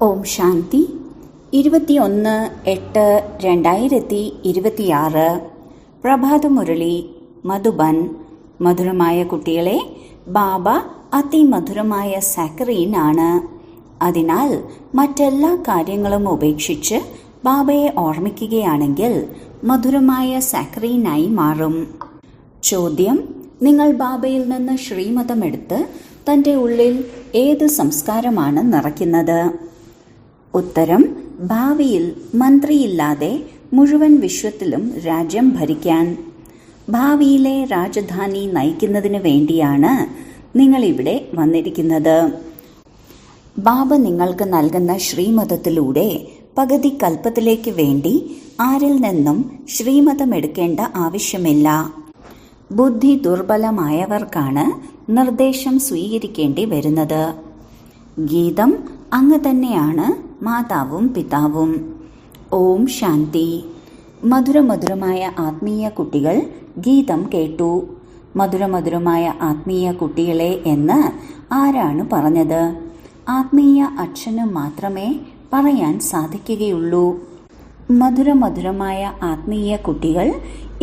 ഓം ശാന്തി 21/8/2026 പ്രഭാതമുരളി മധുബൻ. മധുരമായ കുട്ടികളെ, ബാബ അതിമധുരമായ സാക്കറീൻ ആണ്. അതിനാൽ മറ്റെല്ലാ കാര്യങ്ങളും ഉപേക്ഷിച്ച് ബാബയെ ഓർമ്മിക്കുകയാണെങ്കിൽ മധുരമായ സാക്കറീനായി മാറും. ചോദ്യം: നിങ്ങൾ ബാബയിൽ നിന്ന് ശ്രീമതമെടുത്ത് തന്റെ ഉള്ളിൽ ഏത് സംസ്കാരമാണ് നിറയ്ക്കുന്നത്? ഉത്തരം: ഭാവിയിൽ മന്ത്രിയില്ലാതെ മുഴുവൻ വിശ്വത്തിലും രാജ്യം ഭരിക്കാൻ. ഭാവിയിലെ രാജധാനി നയിക്കുന്നതിന് വേണ്ടിയാണ് നിങ്ങൾ ഇവിടെ വന്നിരിക്കുന്നത്. ബാബ നിങ്ങൾക്ക് നൽകുന്ന ശ്രീമതത്തിലൂടെ പകുതി കൽപ്പത്തിലേക്ക് വേണ്ടി ആരിൽ നിന്നും ശ്രീമതമെടുക്കേണ്ട ആവശ്യമില്ല. ബുദ്ധി ദുർബലമായവർക്കാണ് നിർദ്ദേശം സ്വീകരിക്കേണ്ടി വരുന്നത്. ഗീതം അങ്ങ് തന്നെയാണ് മാതാവും പിതാവും. ഓം ശാന്തി. മധുരമധുരമായ ആത്മീയ കുട്ടികൾ ഗീതം കേട്ടു. മധുരമധുരമായ ആത്മീയ കുട്ടികളെ എന്ന് ആരാണ് പറഞ്ഞത്? ആത്മീയ അച്ഛന് മാത്രമേ പറയാൻ സാധിക്കുകയുള്ളൂ. മധുരമധുരമായ ആത്മീയ കുട്ടികൾ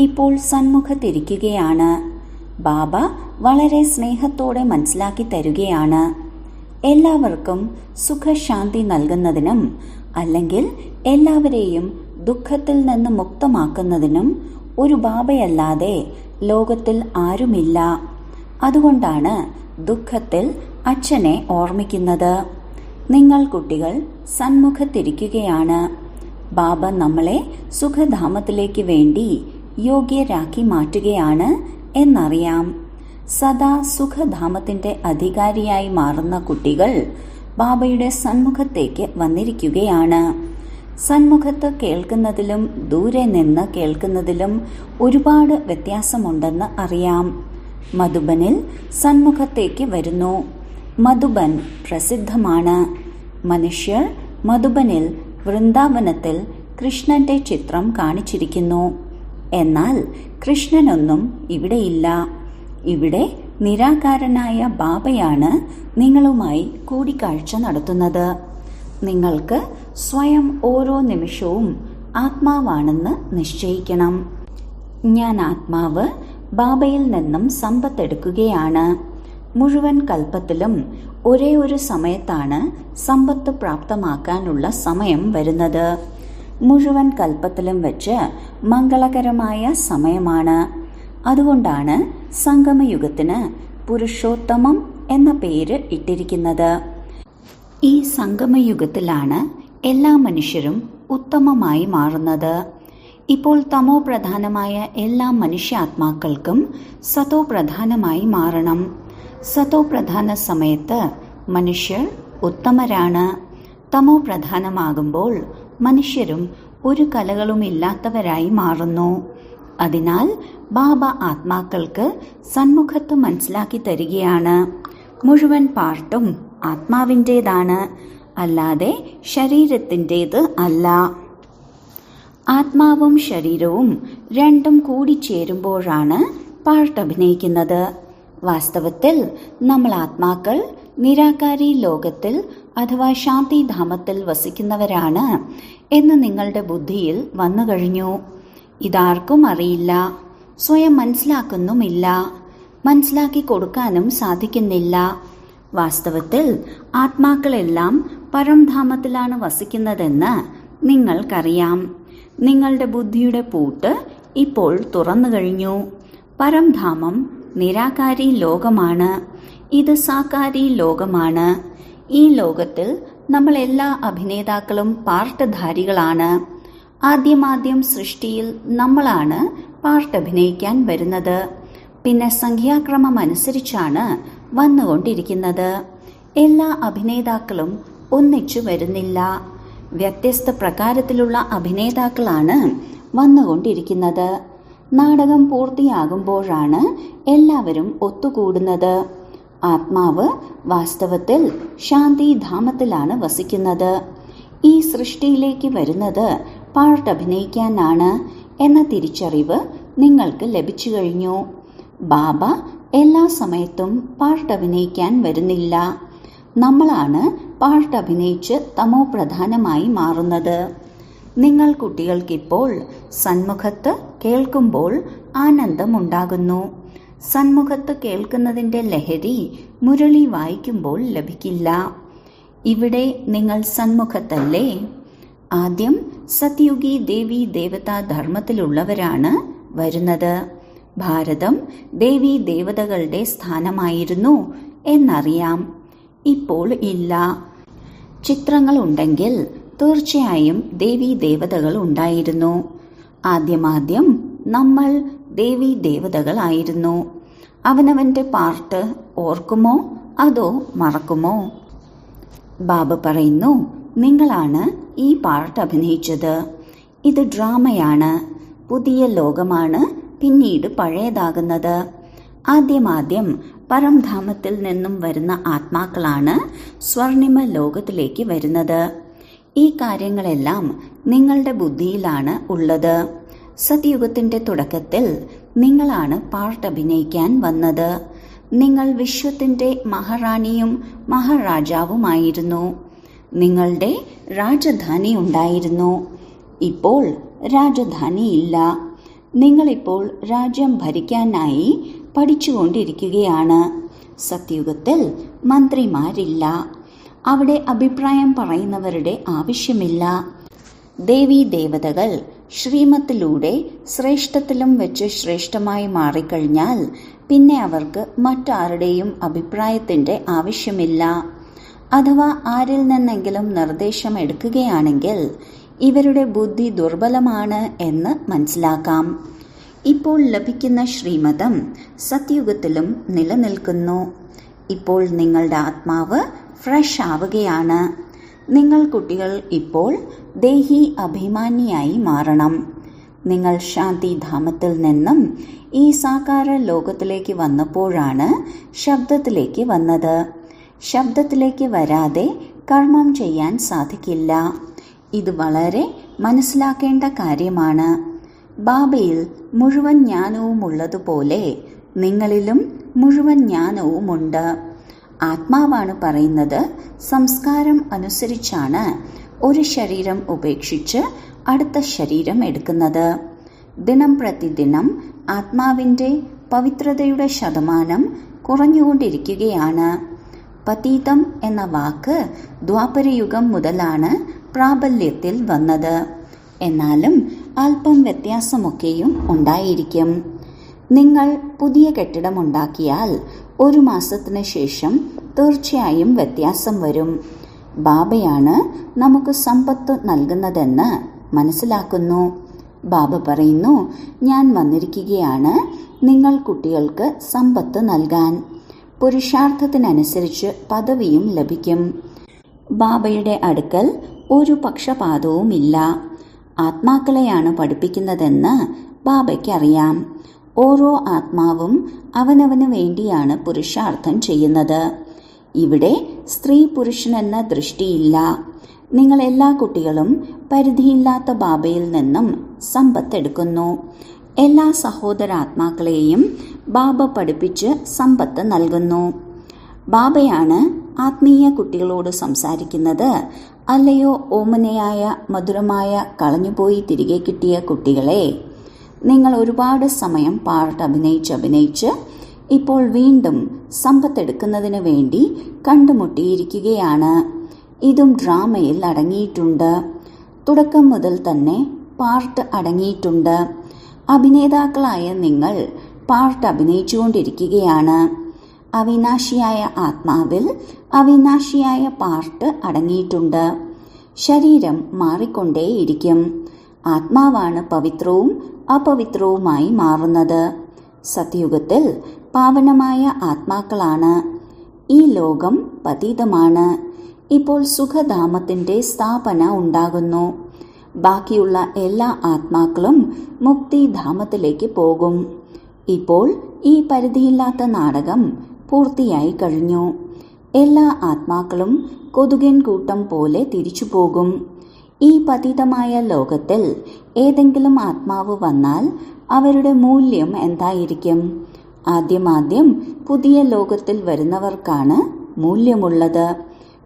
ഇപ്പോൾ സന്മുഖത്തിരിക്കുകയാണ്. ബാബ വളരെ സ്നേഹത്തോടെ മനസ്സിലാക്കി തരുകയാണ്. എല്ലാവർക്കും സുഖശാന്തി നൽകുന്നതിനും അല്ലെങ്കിൽ എല്ലാവരെയും ദുഃഖത്തിൽ നിന്ന് മുക്തമാക്കുന്നതിനും ഒരു ബാബയല്ലാതെ ലോകത്തിൽ ആരുമില്ല. അതുകൊണ്ടാണ് ദുഃഖത്തിൽ അച്ഛനെ ഓർമ്മിക്കുന്നത്. നിങ്ങൾ കുട്ടികൾ സന്മുഖത്തിരിക്കുകയാണ്. ബാബ നമ്മളെ സുഖധാമത്തിലേക്ക് വേണ്ടി യോഗ്യരാക്കി മാറ്റുകയാണ് എന്നറിയാം. സദാ സുഖധാമത്തിന്റെ അധികാരിയായി മാറുന്ന കുട്ടികൾ ബാബയുടെ സന്മുഖത്തേക്ക് വന്നിരിക്കുകയാണ്. സന്മുഖത്ത് കേൾക്കുന്നതിലും ദൂരെ നിന്ന് കേൾക്കുന്നതിലും ഒരുപാട് വ്യത്യാസമുണ്ടെന്ന് അറിയാം. മധുബനിൽ സന്മുഖത്തേക്ക് വരുന്നു. മധുബൻ പ്രസിദ്ധമാണ്. മനുഷ്യർ മധുബനിൽ വൃന്ദാവനത്തിൽ കൃഷ്ണന്റെ ചിത്രം കാണിച്ചിരിക്കുന്നു. എന്നാൽ കൃഷ്ണനൊന്നും ഇവിടെയില്ല. ഇവിടെ നിരാകാരനായ ബാബയാണ് നിങ്ങളുമായി കൂടിക്കാഴ്ച നടത്തുന്നത്. നിങ്ങൾക്ക് സ്വയം ഓരോ നിമിഷവും ആത്മാവാണെന്ന് നിശ്ചയിക്കണം. ഞാൻ ആത്മാവ് ബാബയിൽ നിന്നും സമ്പത്തെടുക്കുകയാണ്. മുഴുവൻ കൽപ്പത്തിലും ഒരേ ഒരു സമയത്താണ് സമ്പത്ത് പ്രാപ്തമാക്കാനുള്ള സമയം വരുന്നത്. മുഴുവൻ കൽപ്പത്തിലും വെച്ച് മംഗളകരമായ സമയമാണ്. അതുകൊണ്ടാണ് സംഗമയുഗത്തിന് പുരുഷോത്തമം എന്ന പേര് ഇട്ടിരിക്കുന്നത്. ഈ സംഗമയുഗത്തിലാണ് എല്ലാ മനുഷ്യരും ഉത്തമമായി മാറുന്നത്. ഇപ്പോൾ തമോ പ്രധാനമായ എല്ലാ മനുഷ്യാത്മാക്കൾക്കും സതോ പ്രധാനമായി മാറണം. സതോ പ്രധാന സമയത്ത് മനുഷ്യർ ഉത്തമരാണ്. തമോ പ്രധാനമാകുമ്പോൾ മനുഷ്യരും ഒരു കലകളുമില്ലാത്തവരായി മാറുന്നു. അതിനാൽ ബാബ ആത്മാക്കൾക്ക് സന്മുഖത്ത് മനസ്സിലാക്കി തരികയാണ്. മുഴുവൻ പാർട്ടും ആത്മാവിൻ്റേതാണ്, അല്ലാതെ ശരീരത്തിൻ്റേത് അല്ല. ആത്മാവും ശരീരവും രണ്ടും കൂടിച്ചേരുമ്പോഴാണ് പാർട്ട് അഭിനയിക്കുന്നത്. വാസ്തവത്തിൽ നമ്മൾ ആത്മാക്കൾ നിരാകാരി ലോകത്തിൽ അഥവാ ശാന്തിധാമത്തിൽ വസിക്കുന്നവരാണ് എന്ന് നിങ്ങളുടെ ബുദ്ധിയിൽ വന്നു കഴിഞ്ഞു. ഇതാർക്കും അറിയില്ല, സ്വയം മനസ്സിലാക്കുന്നുമില്ല, മനസ്സിലാക്കി കൊടുക്കാനും സാധിക്കുന്നില്ല. വാസ്തവത്തിൽ ആത്മാക്കളെല്ലാം പരംധാമത്തിലാണ് വസിക്കുന്നതെന്ന് നിങ്ങൾക്കറിയാം. നിങ്ങളുടെ ബുദ്ധിയുടെ പൂട്ട് ഇപ്പോൾ തുറന്നു കഴിഞ്ഞു. പരംധാമം നിരാകാരി ലോകമാണ്. ഇത് സാകാരി ലോകമാണ്. ഈ ലോകത്തിൽ നമ്മൾ എല്ലാ അഭിനേതാക്കളും പാർട്ടധാരികളാണ്. ആദ്യമാദ്യം സൃഷ്ടിയിൽ നമ്മളാണ് പാർട്ട് അഭിനയിക്കാൻ വരുന്നത്. പിന്നെ സംഖ്യാക്രമം അനുസരിച്ചാണ് വന്നുകൊണ്ടിരിക്കുന്നത്. എല്ലാ അഭിനേതാക്കളും ഒന്നിച്ചു വരുന്നില്ല. വ്യത്യസ്ത പ്രകാരത്തിലുള്ള അഭിനേതാക്കളാണ് വന്നുകൊണ്ടിരിക്കുന്നത്. നാടകം പൂർത്തിയാകുമ്പോഴാണ് എല്ലാവരും ഒത്തുകൂടുന്നത്. ആത്മാവ് വാസ്തവത്തിൽ ശാന്തിധാമത്തിലാണ് വസിക്കുന്നത്. ഈ സൃഷ്ടിയിലേക്ക് വരുന്നത് പാർട്ട് അഭിനയിക്കാനാണ് എന്ന തിരിച്ചറിവ് നിങ്ങൾക്ക് ലഭിച്ചു കഴിഞ്ഞു. ബാബ എല്ലാ സമയത്തും പാർട്ട് അഭിനയിക്കാൻ വരുന്നില്ല. നമ്മളാണ് പാർട്ട് അഭിനയിച്ച് തമോ പ്രധാനമായി മാറുന്നത്. നിങ്ങൾ കുട്ടികൾക്കിപ്പോൾ സന്മുഖത്ത് കേൾക്കുമ്പോൾ ആനന്ദമുണ്ടാകുന്നു. സന്മുഖത്ത് കേൾക്കുന്നതിൻ്റെ ലഹരി മുരളി വായിക്കുമ്പോൾ ലഭിക്കില്ല. ഇവിടെ നിങ്ങൾ സന്മുഖത്തല്ലേ? ആദ്യം സത്യുഗി ദേവി ദേവതാ ധർമ്മത്തിലുള്ളവരാണ് വരുന്നത്. ഭാരതം ദേവി ദേവതകളുടെ സ്ഥാനമായിരുന്നു എന്നറിയാം. ഇപ്പോൾ ഇല്ല. ചിത്രങ്ങളുണ്ടെങ്കിൽ തീർച്ചയായും ദേവി ദേവതകൾ ഉണ്ടായിരുന്നു. ആദ്യമാദ്യം നമ്മൾ ദേവി ദേവതകളായിരുന്നു. അവനവന്റെ പാർട്ട് ഓർക്കുമോ അതോ മറക്കുമോ? ബാബ പറയുന്നു, നിങ്ങളാണ് ഈ പാർട്ട് അഭിനയിച്ചത്. ഇത് ഡ്രാമയാണ്. പുതിയ ലോകമാണ് പിന്നീട് പഴയതാകുന്നത്. ആദ്യമാദ്യം പരംധാമത്തിൽ നിന്നും വരുന്ന ആത്മാക്കളാണ് സ്വർണിമ ലോകത്തിലേക്ക് വരുന്നത്. ഈ കാര്യങ്ങളെല്ലാം നിങ്ങളുടെ ബുദ്ധിയിലാണ് ഉള്ളത്. സത്യുഗത്തിന്റെ തുടക്കത്തിൽ നിങ്ങളാണ് പാർട്ട് അഭിനയിക്കാൻ വന്നത്. നിങ്ങൾ വിശ്വത്തിന്റെ മഹാറാണിയും മഹാരാജാവുമായിരുന്നു. നിങ്ങളുടെ രാജധാനി ഉണ്ടായിരുന്നു. ഇപ്പോൾ രാജധാനിയില്ല. നിങ്ങളിപ്പോൾ രാജ്യം ഭരിക്കാനായി പഠിച്ചുകൊണ്ടിരിക്കുകയാണ്. സത്യുഗത്തിൽ മന്ത്രിമാരില്ല. അവിടെ അഭിപ്രായം പറയുന്നവരുടെ ആവശ്യമില്ല. ദേവീ ദേവതകൾ ശ്രീമത്തിലൂടെ ശ്രേഷ്ഠത്തിലും വെച്ച് ശ്രേഷ്ഠമായി മാറിക്കഴിഞ്ഞാൽ പിന്നെ അവർക്ക് മറ്റാരുടെയും അഭിപ്രായത്തിന്റെ ആവശ്യമില്ല. അഥവാ ആരിൽ നിന്നെങ്കിലും നിർദ്ദേശം എടുക്കുകയാണെങ്കിൽ ഇവരുടെ ബുദ്ധി ദുർബലമാണ് എന്ന് മനസ്സിലാക്കാം. ഇപ്പോൾ ലഭിക്കുന്ന ശ്രീമതം സത്യുഗത്തിലും നിലനിൽക്കുന്നു. ഇപ്പോൾ നിങ്ങളുടെ ആത്മാവ് ഫ്രഷ് ആവുകയാണ്. നിങ്ങൾ കുട്ടികൾ ഇപ്പോൾ ദേഹി അഭിമാനിയായി മാറണം. നിങ്ങൾ ശാന്തിധാമത്തിൽ നിന്നും ഈ സാകാര ലോകത്തിലേക്ക് വന്നപ്പോഴാണ് ശബ്ദത്തിലേക്ക് വന്നത്. ശബ്ദത്തിലേക്ക് വരാതെ കർമ്മം ചെയ്യാൻ സാധിക്കില്ല. ഇത് വളരെ മനസ്സിലാക്കേണ്ട കാര്യമാണ്. ബാബയിൽ മുഴുവൻ ജ്ഞാനവും ഉള്ളതുപോലെ നിങ്ങളിലും മുഴുവൻ ജ്ഞാനവുമുണ്ട്. ആത്മാവാണ് പറയുന്നത്, സംസ്കാരം അനുസരിച്ചാണ് ഒരു ശരീരം ഉപേക്ഷിച്ച് അടുത്ത ശരീരം എടുക്കുന്നത്. ദിനം പ്രതിദിനം ആത്മാവിന്റെ പവിത്രതയുടെ ശതമാനം കുറഞ്ഞുകൊണ്ടിരിക്കുകയാണ്. പതീതം എന്ന വാക്ക് ദ്വാപരയുഗം മുതലാണ് പ്രാബല്യത്തിൽ വന്നത്. എന്നാലും അല്പം വ്യത്യാസമൊക്കെയും ഉണ്ടായിരിക്കും. നിങ്ങൾ പുതിയ കെട്ടിടമുണ്ടാക്കിയാൽ 1 മാസത്തിന് ശേഷം തീർച്ചയായും വ്യത്യാസം വരും. ബാബയാണ് നമുക്ക് സമ്പത്ത് നൽകുന്നതെന്ന് മനസ്സിലാക്കുന്നു. ബാബ പറയുന്നു, ഞാൻ വന്നിരിക്കുകയാണ് നിങ്ങൾ കുട്ടികൾക്ക് സമ്പത്ത് നൽകാൻ. പുരുഷാർത്ഥത്തിനനുസരിച്ച് പദവിയും ലഭിക്കും. ബാബയുടെ അടുക്കൽ ഒരു പക്ഷപാതവുമില്ല. ആത്മാക്കളെയാണ് പഠിപ്പിക്കുന്നതെന്ന് ബാബയ്ക്കറിയാം. ഓരോ ആത്മാവും അവനവന് വേണ്ടിയാണ് പുരുഷാർത്ഥം ചെയ്യുന്നത്. ഇവിടെ സ്ത്രീ പുരുഷനെന്ന ദൃഷ്ടിയില്ല. നിങ്ങൾ എല്ലാ കുട്ടികളും പരിധിയില്ലാത്ത ബാബയിൽ നിന്നും സമ്പത്തെടുക്കുന്നു. എല്ലാ സഹോദരാത്മാക്കളെയും ബാബ പഠിപ്പിച്ച് സമ്പത്ത് നൽകുന്നു. ബാബയാണ് ആത്മീയ കുട്ടികളോട് സംസാരിക്കുന്നത്. അല്ലയോ ഓമനയായ മധുരമായ കളഞ്ഞുപോയി തിരികെ കിട്ടിയ കുട്ടികളെ, നിങ്ങൾ ഒരുപാട് സമയം പാർട്ട് അഭിനയിച്ച് ഇപ്പോൾ വീണ്ടും സമ്പത്തെടുക്കുന്നതിന് വേണ്ടി കണ്ടുമുട്ടിയിരിക്കുകയാണ്. ഇതും ഡ്രാമയിൽ അടങ്ങിയിട്ടുണ്ട്. തുടക്കം മുതൽ തന്നെ പാർട്ട് അടങ്ങിയിട്ടുണ്ട്. അഭിനേതാക്കളായ നിങ്ങൾ പാർട്ട് അഭിനയിച്ചുകൊണ്ടിരിക്കുകയാണ്. അവിനാശിയായ ആത്മാവിൽ അവിനാശിയായ പാർട്ട് അടങ്ങിയിട്ടുണ്ട്. ശരീരം മാറിക്കൊണ്ടേയിരിക്കും. ആത്മാവാണ് പവിത്രവും അപവിത്രവുമായി മാറുന്നത്. സത്യുഗത്തിൽ പാവനമായ ആത്മാക്കളാണ്. ഈ ലോകം പതീതമാണ്. ഇപ്പോൾ സുഖധാമത്തിന്റെ സ്ഥാപന ഉണ്ടാകുന്നു. ബാക്കിയുള്ള എല്ലാ ആത്മാക്കളും മുക്തിധാമത്തിലേക്ക് പോകും. ഇപ്പോൾ ഈ പരിധിയില്ലാത്ത നാടകം പൂർത്തിയായി കഴിഞ്ഞു. എല്ലാ ആത്മാക്കളും കൊതുകൻ കൂട്ടം പോലെ തിരിച്ചു പോകും. ഈ പതിതമായ ലോകത്തിൽ ഏതെങ്കിലും ആത്മാവ് വന്നാൽ അവരുടെ മൂല്യം എന്തായിരിക്കും? ആദ്യം പുതിയ ലോകത്തിൽ വരുന്നവർക്കാണ് മൂല്യമുള്ളത്.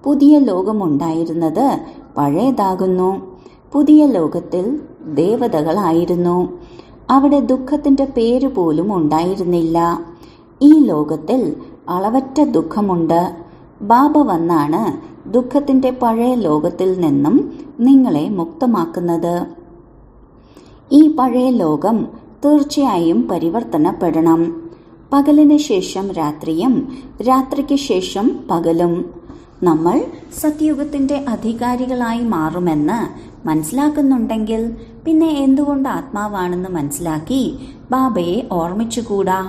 പുതിയ ലോകമുണ്ടായിരുന്നത് പഴയതാകുന്നു. പുതിയ ലോകത്തിൽ ദേവതകളായിരുന്നു. അവിടെ ദുഃഖത്തിന്റെ പേര് പോലും ഉണ്ടായിരുന്നില്ല. ഈ ലോകത്തിൽ അളവറ്റ ദുഃഖമുണ്ട്. ബാബ വന്നാണ് ദുഃഖത്തിന്റെ പഴയ ലോകത്തിൽ നിന്നും നിങ്ങളെ മുക്തമാക്കുന്നത്. ഈ പഴയ ലോകം തീർച്ചയായും പരിവർത്തനപ്പെടണം. പകലിന് ശേഷം രാത്രിയും രാത്രിക്ക് ശേഷം പകലും. നമ്മൾ സത്യുഗത്തിന്റെ അധികാരികളായി മാറുമെന്ന് മനസ്സിലാക്കുന്നുണ്ടെങ്കിൽ പിന്നെ എന്തുകൊണ്ട് ആത്മാവാണെന്ന് മനസ്സിലാക്കി ബാബയെ ഓർമ്മിച്ചുകൂടാ?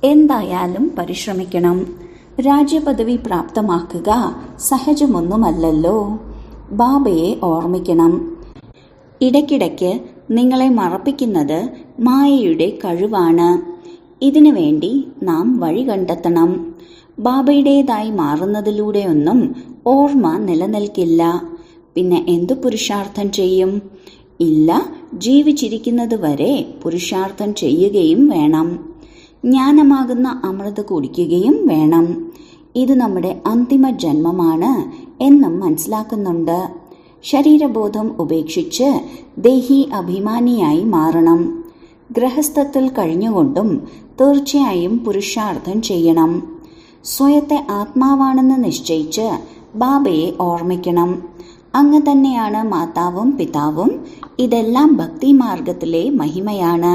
എന്തായാലും പരിശ്രമിക്കണം. രാജ്യപദവി പ്രാപ്തമാക്കുക സഹജമൊന്നുമല്ലല്ലോ. ബാബയെ ഓർമ്മിക്കണം. ഇടയ്ക്കിടയ്ക്ക് നിങ്ങളെ മറപ്പിക്കുന്നത് മായയുടെ കഴിവാണ്. ഇതിനു വേണ്ടി നാം വഴി കണ്ടെത്തണം. ബാബയുടേതായി മാറുന്നതിലൂടെയൊന്നും ഓർമ്മ നിലനിൽക്കില്ല. പിന്നെ എന്തു പുരുഷാർത്ഥം ചെയ്യും? ഇല്ല, ജീവിച്ചിരിക്കുന്നത് വരെ പുരുഷാർത്ഥം ചെയ്യുകയും വേണം. ജ്ഞാനമാകുന്ന അമൃത് കുടിക്കുകയും വേണം. ഇത് നമ്മുടെ അന്തിമ ജന്മമാണ് എന്നും മനസ്സിലാക്കുന്നുണ്ട്. ശരീരബോധം ഉപേക്ഷിച്ച് ദേഹി അഭിമാനിയായി മാറണം. ഗൃഹസ്ഥത്തിൽ കഴിഞ്ഞുകൊണ്ടും തീർച്ചയായും പുരുഷാർത്ഥം ചെയ്യണം. സ്വയത്തെ ആത്മാവാണെന്ന് നിശ്ചയിച്ച് ബാബയെ ഓർമ്മിക്കണം. അങ്ങ് തന്നെയാണ് മാതാവും പിതാവും. ഇതെല്ലാം ഭക്തിമാർഗത്തിലെ മഹിമയാണ്.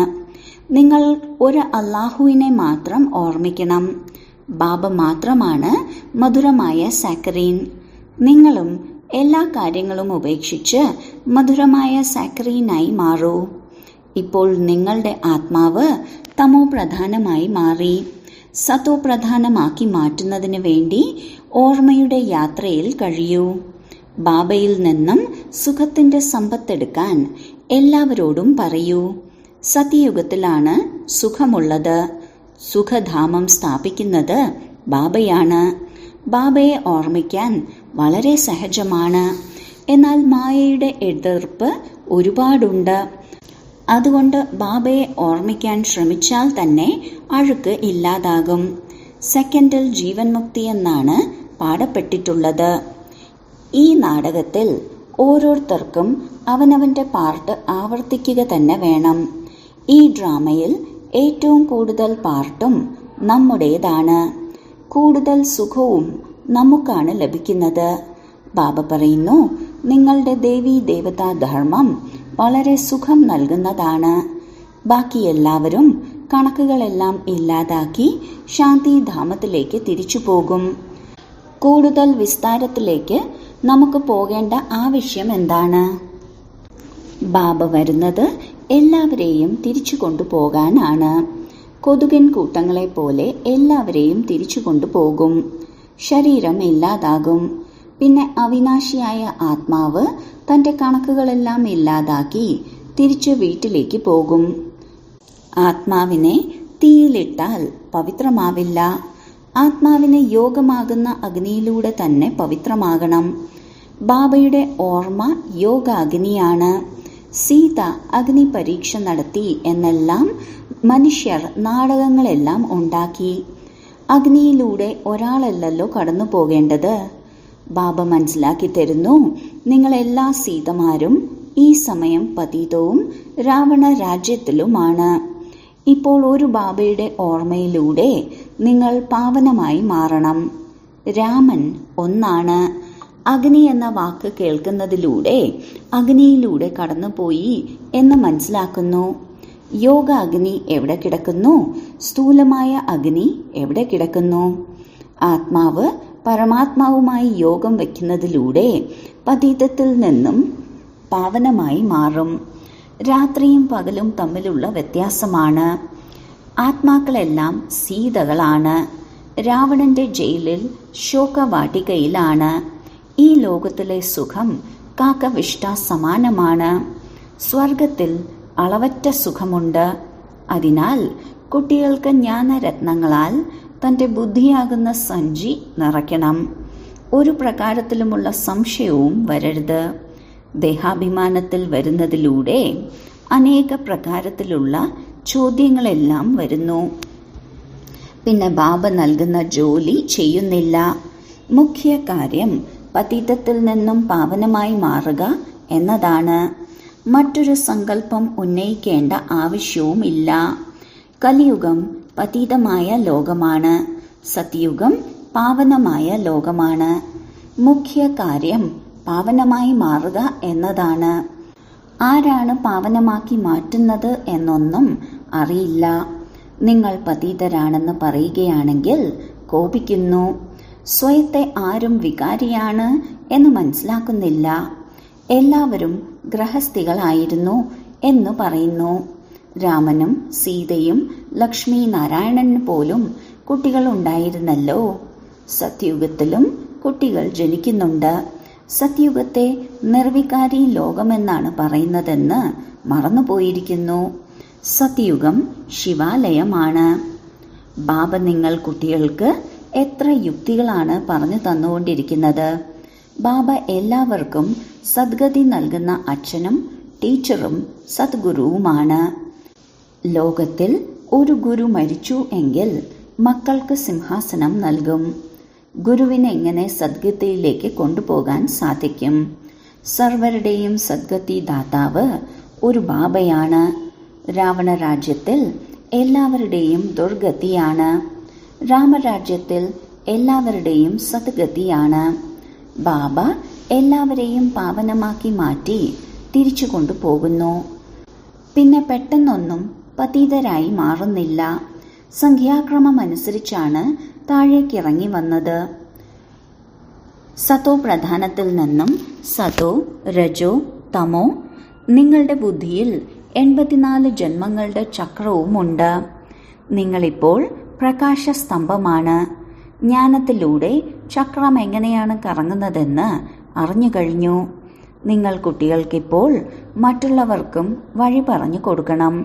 നിങ്ങൾ ഒരു അല്ലാഹുവിനെ മാത്രം ഓർമ്മിക്കണം. ബാബ മാത്രമാണ് മധുരമായ സാക്കറീൻ. നിങ്ങളും എല്ലാ കാര്യങ്ങളും ഉപേക്ഷിച്ച് മധുരമായ സാക്കറീനായി മാറൂ. ഇപ്പോൾ നിങ്ങളുടെ ആത്മാവ് തമോ പ്രധാനമായി മാറി. സത്തോ പ്രധാനമാക്കി മാറ്റുന്നതിന് വേണ്ടി ഓർമ്മയുടെ യാത്രയിൽ കഴിയൂ. ബാബയിൽ നിന്നും സുഖത്തിന്റെ സമ്പത്തെടുക്കാൻ എല്ലാവരോടും പറയൂ. സത്യയുഗത്തിലാണ് സുഖമുള്ളത്. സുഖധാമം സ്ഥാപിക്കുന്നത് ബാബയാണ്. ബാബയെ ഓർമ്മിക്കാൻ വളരെ സഹജമാണ്. എന്നാൽ മായയുടെ എതിർപ്പ് ഒരുപാടുണ്ട്. അതുകൊണ്ട് ബാബയെ ഓർമ്മിക്കാൻ ശ്രമിച്ചാൽ തന്നെ അഴുക്ക് ഇല്ലാതാകും. സെക്കൻഡിൽ ജീവൻ മുക്തി എന്നാണ് പാടപ്പെട്ടിട്ടുള്ളത്. ഈ നാടകത്തിൽ ഓരോരുത്തർക്കും അവനവന്റെ പാർട്ട് ആവർത്തിക്കുക തന്നെ വേണം. ഈ ഡ്രാമയിൽ ഏറ്റവും കൂടുതൽ പാർട്ടും നമ്മുടേതാണ്. കൂടുതൽ സുഖവും നമുക്കാണ് ലഭിക്കുന്നത്. ബാബ പറയുന്നു, നിങ്ങളുടെ ദേവീ ദേവതാ ധർമ്മം വളരെ സുഖം നൽകുന്നതാണ്. ബാക്കി എല്ലാവരും കണക്കുകളെല്ലാം ഇല്ലാതാക്കി ശാന്തിധാമത്തിലേക്ക് തിരിച്ചു പോകും. കൂടുതൽ വിസ്താരത്തിലേക്ക് നമുക്ക് പോകേണ്ട ആവശ്യം എന്താണ്? ബാബ വരുന്നത് എല്ലാവരെയും തിരിച്ചു കൊണ്ടുപോകാനാണ്. കൊതുകൻ കൂട്ടങ്ങളെ പോലെ എല്ലാവരെയും തിരിച്ചു കൊണ്ടുപോകും. ശരീരം ഇല്ലാതാകും. പിന്നെ അവിനാശിയായ ആത്മാവ് തന്റെ കണക്കുകളെല്ലാം ഇല്ലാതാക്കി തിരിച്ചു വീട്ടിലേക്ക് പോകും. ആത്മാവിനെ തീയിലിട്ടാൽ പവിത്രമാവില്ല. ആത്മാവിന് യോഗമാകുന്ന അഗ്നിയിലൂടെ തന്നെ പവിത്രമാകണം. ബാബയുടെ ഓർമ്മ യോഗാഗ്നിയാണ്. സീത അഗ്നി പരീക്ഷ നടത്തി എന്നെല്ലാം മനുഷ്യർ നാടകങ്ങളെല്ലാം ഉണ്ടാക്കി. അഗ്നിയിലൂടെ ഒരാളല്ലല്ലോ കടന്നു പോകേണ്ടത്. ബാബ മനസ്സിലാക്കി തരുന്നു, നിങ്ങളെല്ലാ സീതമാരും ഈ സമയം പതീതവും രാവണ രാജ്യത്തിലുമാണ്. ഇപ്പോൾ ഒരു ബാബയുടെ ഓർമ്മയിലൂടെ നിങ്ങൾ പാവനമായി മാറണം. രാമൻ ഒന്നാണ്. അഗ്നി എന്ന വാക്ക് കേൾക്കുന്നതിലൂടെ അഗ്നിയിലൂടെ കടന്നുപോയി എന്ന് മനസ്സിലാക്കുന്നു. യോഗ അഗ്നി എവിടെ കിടക്കുന്നു? സ്ഥൂലമായ അഗ്നി എവിടെ കിടക്കുന്നു? ആത്മാവ് പരമാത്മാവുമായി യോഗം വയ്ക്കുന്നതിലൂടെ പതീതത്തിൽ നിന്നും പാവനമായി മാറും. രാത്രിയും പകലും തമ്മിലുള്ള വ്യത്യാസമാണ്. ആത്മാക്കളെല്ലാം സീതകളാണ്. രാവണന്റെ ജയിലിൽ ശോകവാടികയിലാണ്. ഈ ലോകത്തിലെ സുഖം കാക്കവിഷ്ട സമാനമാണ്. സ്വർഗത്തിൽ അളവറ്റ സുഖമുണ്ട്. അതിനാൽ കുട്ടികൾക്ക് ജ്ഞാനരത്നങ്ങളാൽ തന്റെ ബുദ്ധിയാകുന്ന സഞ്ചി നിറയ്ക്കണം. ഒരു പ്രകാരത്തിലുമുള്ള സംശയവും വരരുത്. ദേഹാഭിമാനത്തിൽ വരുന്നതിലൂടെ അനേക പ്രകാരത്തിലുള്ള ചോദ്യങ്ങളെല്ലാം വരുന്നു. പിന്നെ ബാബ നൽകുന്ന ജോലി ചെയ്യുന്നില്ല. മുഖ്യ കാര്യം പതീതത്തിൽ നിന്നും പാവനമായി മാറുക എന്നതാണ്. മറ്റൊരു സങ്കല്പം ഉന്നയിക്കേണ്ട ആവശ്യവുമില്ല. കലിയുഗം പതീതമായ ലോകമാണ്, സത്യുഗം പാവനമായ ലോകമാണ്. മുഖ്യ കാര്യം പാവനമായി മാറുക എന്നതാണ്. ആരാണ് പാവനമാക്കി മാറ്റുന്നത് എന്നൊന്നും അറിയില്ല. നിങ്ങൾ പതീതരാണെന്ന് പറയുകയാണെങ്കിൽ കോപിക്കുന്നു. സ്വയത്തെ ആരും വികാരിയാണ് എന്ന് മനസ്സിലാക്കുന്നില്ല. എല്ലാവരും ഗൃഹസ്ഥികളായിരുന്നു എന്ന് പറയുന്നു. രാമനും സീതയും ലക്ഷ്മി നാരായണന് പോലും കുട്ടികളുണ്ടായിരുന്നല്ലോ. സത്യുഗത്തിലും കുട്ടികൾ ജനിക്കുന്നുണ്ട്. സത്യുഗത്തെ നിർവികാരി ലോകമെന്നാണ് പറയുന്നതെന്ന് മറന്നുപോയിരിക്കുന്നു. സത്യുഗം ശിവാലയമാണ്. ബാബ നിങ്ങൾ കുട്ടികൾക്ക് എത്ര യുക്തികളാണ് പറഞ്ഞു തന്നുകൊണ്ടിരിക്കുന്നത്. ബാബ എല്ലാവർക്കും സദ്ഗതി നൽകുന്ന അച്ഛനും ടീച്ചറും സദ്ഗുരുവുമാണ്. ലോകത്തിൽ ഒരു ഗുരു മരിച്ചു എങ്കിൽ മക്കൾക്ക് സിംഹാസനം നൽകും. ഗുരുവിനെ എങ്ങനെ സദ്ഗതിയിലേക്ക് കൊണ്ടുപോകാൻ സാധിക്കും? സർവരുടെയും സദ്ഗതി ദാതാവ് ഒരു ബാബയാണ്. രാവണ രാജ്യത്തിൽ എല്ലാവരുടെയും ദുർഗതിയാണ്. രാമരാജ്യത്തിൽ എല്ലാവരുടെയും സദ്ഗതിയാണ്. ബാബ എല്ലാവരെയും പാവനമാക്കി മാറ്റി തിരിച്ചു കൊണ്ടുപോകുന്നു. പിന്നെ പെട്ടെന്നൊന്നും പതീതരായി മാറുന്നില്ല. സംഖ്യാക്രമം അനുസരിച്ചാണ് താഴേക്കിറങ്ങി വന്നത്. സതോ പ്രധാനത്തിൽ നിന്നും സതോ, രജോ, തമോ. നിങ്ങളുടെ ബുദ്ധിയിൽ 84 ജന്മങ്ങളുടെ ചക്രവുമുണ്ട്. നിങ്ങളിപ്പോൾ പ്രകാശസ്തംഭമാണ്. ജ്ഞാനത്തിലൂടെ ചക്രം എങ്ങനെയാണ് കറങ്ങുന്നതെന്ന് അറിഞ്ഞു കഴിഞ്ഞു. നിങ്ങൾ കുട്ടികൾക്കിപ്പോൾ മറ്റുള്ളവർക്കും വഴി പറഞ്ഞു കൊടുക്കണം.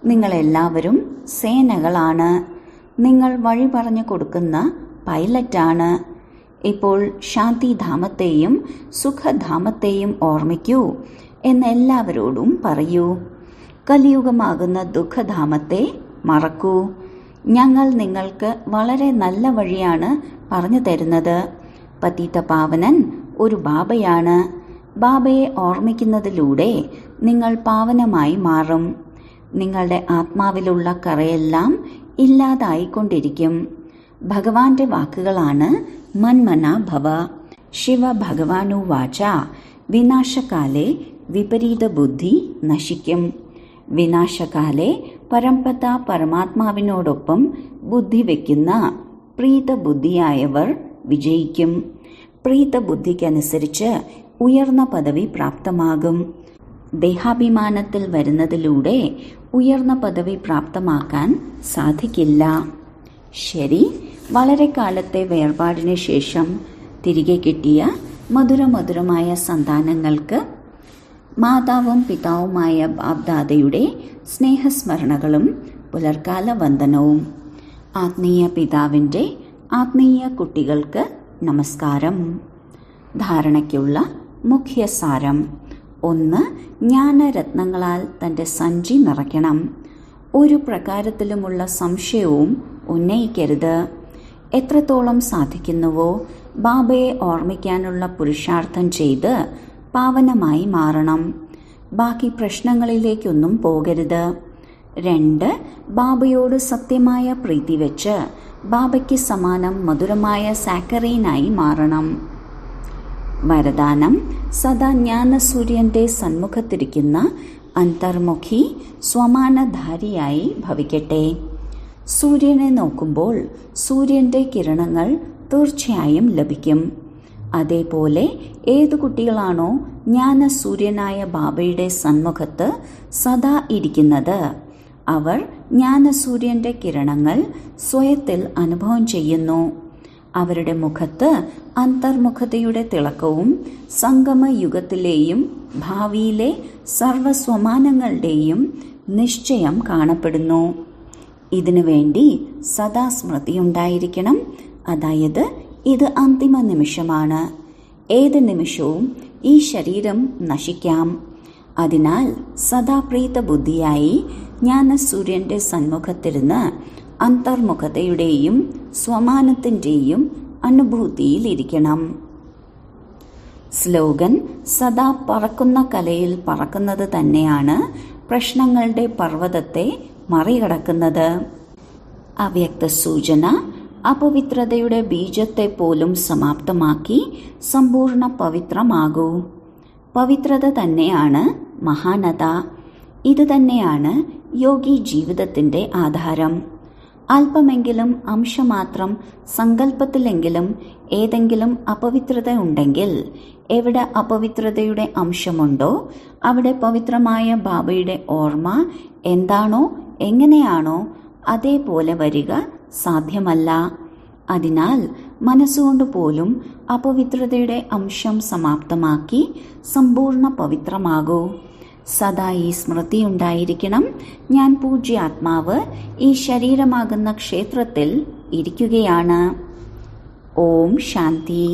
നിങ്ങളെല്ലാവരും സേനകളാണ്. നിങ്ങൾ വഴി പറഞ്ഞു കൊടുക്കുന്ന പൈലറ്റാണ്. ഇപ്പോൾ ശാന്തിധാമത്തെയും സുഖധാമത്തെയും ഓർമ്മിക്കൂ എന്നെല്ലാവരോടും പറയൂ. കലിയുഗമാകുന്ന ദുഃഖധാമത്തെ മറക്കൂ. ഞങ്ങൾ നിങ്ങൾക്ക് വളരെ നല്ല വഴിയാണ് പറഞ്ഞു തരുന്നത്. പതീത പാവനൻ ഒരു ബാബയാണ്. ബാബയെ ഓർമ്മിക്കുന്നതിലൂടെ നിങ്ങൾ പാവനമായി മാറും. നിങ്ങളുടെ ആത്മാവിലുള്ള കറയെല്ലാം ഇല്ലാതായിക്കൊണ്ടിരിക്കും. ഭഗവാന്റെ വാക്കുകളാണ് മന്മന ഭവ. ശിവ ഭഗവാനുവാച വിനാശകാലേ വിപരീത ബുദ്ധി നശിക്കും. വിനാശകാലേ പരംപത പരമാത്മാവിനോടൊപ്പം ബുദ്ധി വയ്ക്കുന്ന പ്രീതബുദ്ധിയായവർ വിജയിക്കും. പ്രീതബുദ്ധിക്കനുസരിച്ച് ഉയർന്ന പദവി പ്രാപ്തമാകും. ദേഹാഭിമാനത്തിൽ വരുന്നതിലൂടെ ഉയർന്ന പദവി പ്രാപ്തമാക്കാൻ സാധിക്കില്ല. ശരി, വളരെ കാലത്തെ വേർപാടിന് ശേഷം തിരികെ കിട്ടിയ മധുരമധുരമായ സന്താനങ്ങൾക്ക് മാതാവും പിതാവുമായ ബാബ്ദാദയുടെ സ്നേഹസ്മരണകളും പുലർക്കാല വന്ദനവും. ആത്മീയ പിതാവിൻ്റെ ആത്മീയ കുട്ടികൾക്ക് നമസ്കാരം. ധാരണയ്ക്കുള്ള മുഖ്യസാരം: 1. ജ്ഞാനരത്നങ്ങളാൽ തൻ്റെ സഞ്ചി നിറയ്ക്കണം. ഒരു പ്രകാരത്തിലുമുള്ള സംശയവും ഉന്നയിക്കരുത്. എത്രത്തോളം സാധിക്കുന്നുവോ ബാബയെ ഓർമ്മിക്കാനുള്ള പുരുഷാർത്ഥം ചെയ്ത് പാവനമായി മാറണം. ബാക്കി പ്രശ്നങ്ങളിലേക്കൊന്നും പോകരുത്. 2. ബാബയോട് സത്യമായ പ്രീതി വെച്ച് ബാബയ്ക്ക് സമാനം മധുരമായ സാക്കറീനായി മാറണം. വരദാനം: സദാ ജ്ഞാനസൂര്യന്റെ സന്മുഖത്തിരിക്കുന്ന അന്തർമുഖി സ്വമാനധാരിയായി ഭവിക്കട്ടെ. സൂര്യനെ നോക്കുമ്പോൾ സൂര്യന്റെ കിരണങ്ങൾ തീർച്ചയായും ലഭിക്കും. അതേപോലെ ഏതു കുട്ടികളാണോ ജ്ഞാനസൂര്യനായ ബാബയുടെ സന്മുഖത്ത് സദാ ഇരിക്കുന്നത്, അവർ ജ്ഞാനസൂര്യന്റെ കിരണങ്ങൾ സ്വയത്തിൽ അനുഭവം ചെയ്യുന്നു. അവരുടെ മുഖത്ത് അന്തർമുഖതയുടെ തിളക്കവും സംഗമയുഗത്തിലെയും ഭാവിയിലെ സർവസ്വമാനങ്ങളുടെയും നിശ്ചയം കാണപ്പെടുന്നു. ഇതിനു വേണ്ടി സദാ സ്മൃതിയുണ്ടായിരിക്കണം. അതായത് ഇത് അന്തിമ നിമിഷമാണ്. ഏത് നിമിഷവും ഈ ശരീരം നശിക്കാം. അതിനാൽ സദാ പ്രീതബുദ്ധിയായി ജ്ഞാനസൂര്യന്റെ സന്മുഖത്തിരുന്ന് അന്തർമുഖതയുടെയും സ്വമാനത്തിൻ്റെയും അനുഭൂതിയിലിരിക്കണം. സ്ലോഗൻ: സദാ പറക്കുന്ന കലയിൽ പറക്കുന്നത് തന്നെയാണ് പ്രശ്നങ്ങളുടെ പർവ്വതത്തെ മറികടക്കുന്നത്. അവ്യക്ത സൂചന: അപവിത്രതയുടെ ബീജത്തെ പോലും സമാപ്തമാക്കി സമ്പൂർണ്ണ പവിത്രമാകൂ. പവിത്രത തന്നെയാണ് മഹാനത. ഇത് തന്നെയാണ് യോഗി ജീവിതത്തിന്റെ ആധാരം. അല്പമെങ്കിലും അംശമാത്രം സങ്കല്പത്തിലെങ്കിലും ഏതെങ്കിലും അപവിത്രത ഉണ്ടെങ്കിൽ, എവിടെ അപവിത്രതയുടെ അംശമുണ്ടോ അവിടെ പവിത്രമായ ബാബയുടെ ഓർമ്മ എന്താണോ എങ്ങനെയാണോ അതേപോലെ വരിക സാധ്യമല്ല. അതിനാൽ മനസ്സുകൊണ്ട് പോലും അപവിത്രതയുടെ അംശം സമാപ്തമാക്കി സമ്പൂർണ്ണ പവിത്രമാകൂ. സദാ ഈ സ്മൃതി ഉണ്ടായിരിക്കണം: ഞാൻ പൂജ്യാത്മാവ് ഈ ശരീരമാകുന്ന ക്ഷേത്രത്തിൽ ഇരിക്കുകയാണ്. ഓം ശാന്തി.